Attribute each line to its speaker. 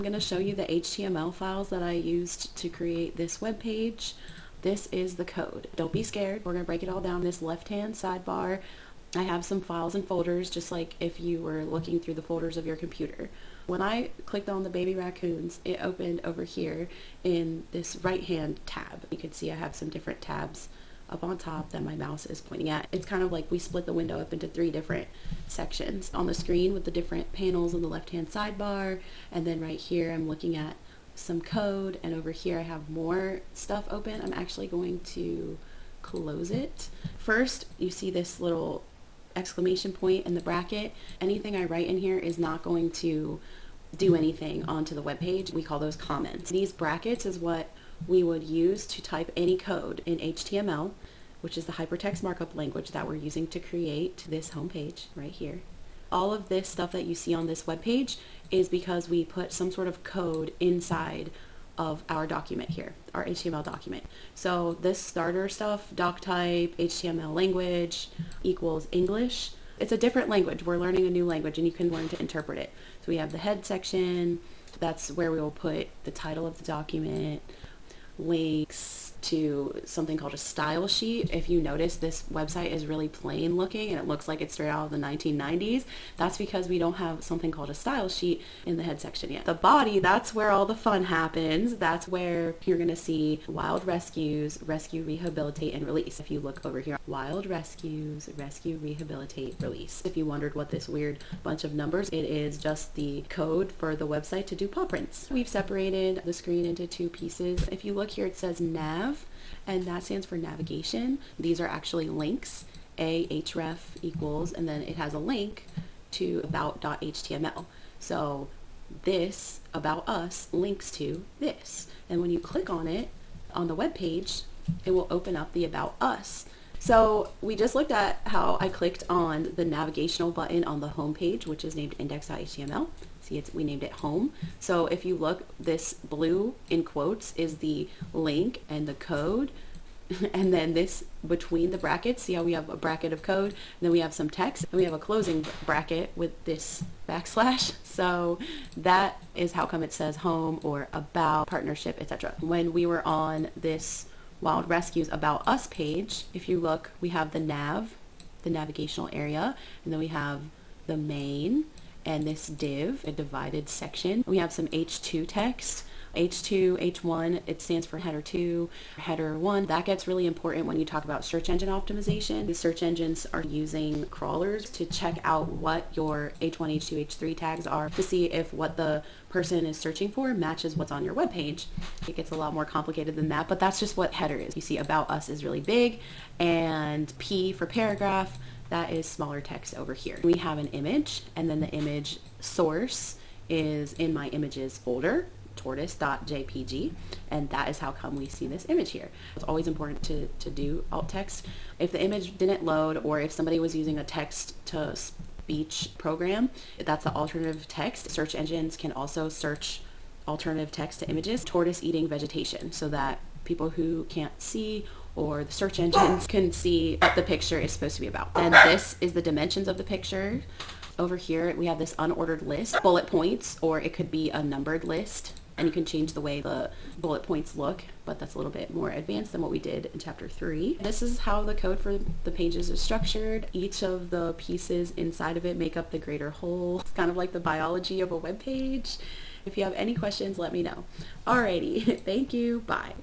Speaker 1: I'm going to show you the HTML files that I used to create this web page. This is the code. Don't be scared. We're going to break it all down. This left-hand sidebar, I have some files and folders, just like if you were looking through the folders of your computer. When I clicked on the baby raccoons, it opened over here in this right-hand tab. You can see I have some different tabs up on top that my mouse is pointing at. It's kind of like we split the window up into 3 different sections on the screen with the different panels on the left-hand sidebar, and then right here I'm looking at some code, and over here I have more stuff open. I'm actually going to close it. First, you see this little exclamation point in the bracket. Anything I write in here is not going to do anything onto the web page. We call those comments. These brackets is what we would use to type any code in HTML, which is the hypertext markup language that we're using to create this home page right here. All of this stuff that you see on this web page is because we put some sort of code inside of our document here, our HTML document. So this starter stuff, doc type, HTML language equals English. It's a different language. We're learning a new language and you can learn to interpret it. So we have the head section. That's where we will put the title of the document, links to something called a style sheet. If you notice, this website is really plain looking and it looks like it's straight out of the 1990s. That's because we don't have something called a style sheet in the head section yet. The body, that's where all the fun happens. That's where you're going to see wild rescues, rescue, rehabilitate, and release. If you look over here, wild rescues, rescue, rehabilitate, release. If you wondered what this weird bunch of numbers, it is just the code for the website to do paw prints. We've separated the screen into 2 pieces. If you look here, it says nav, and that stands for navigation. These are actually links. Href equals, and then it has a link to about.html. So this about us links to this, and when you click on it on the web page, it will open up the about us. So we just looked at how I clicked on the navigational button on the home page, which is named index.html. See, we named it home. So if you look, this blue in quotes is the link and the code. And then this between the brackets, see how we have a bracket of code, and then we have some text, and we have a closing bracket with this backslash. So that is how come it says home or about, partnership, etc. When we were on this Wild Rescues About Us page, if you look, we have the nav, the navigational area, and then we have the main, and this div, a divided section. We have some H2 text. H2, H1, it stands for header 2, header 1. That gets really important when you talk about search engine optimization. The search engines are using crawlers to check out what your H1, H2, H3 tags are to see if what the person is searching for matches what's on your web page. It gets a lot more complicated than that, but that's just what header is. You see about us is really big, and P for paragraph, that is smaller text over here. We have an image, and then the image source is in my images folder, tortoise.jpg, and that is how come we see this image here. It's always important to do alt text. If the image didn't load, or if somebody was using a text to speech program, that's the alternative text. Search engines can also search alternative text to images. Tortoise eating vegetation, so that people who can't see or the search engines can see what the picture is supposed to be about. And this is the dimensions of the picture. Over here we have this unordered list, bullet points, or it could be a numbered list, and you can change the way the bullet points look, but that's a little bit more advanced than what we did in chapter 3. This is how the code for the pages is structured. Each of the pieces inside of it make up the greater whole. It's kind of like the biology of a web page. If you have any questions, let me know. Alrighty, thank you, bye.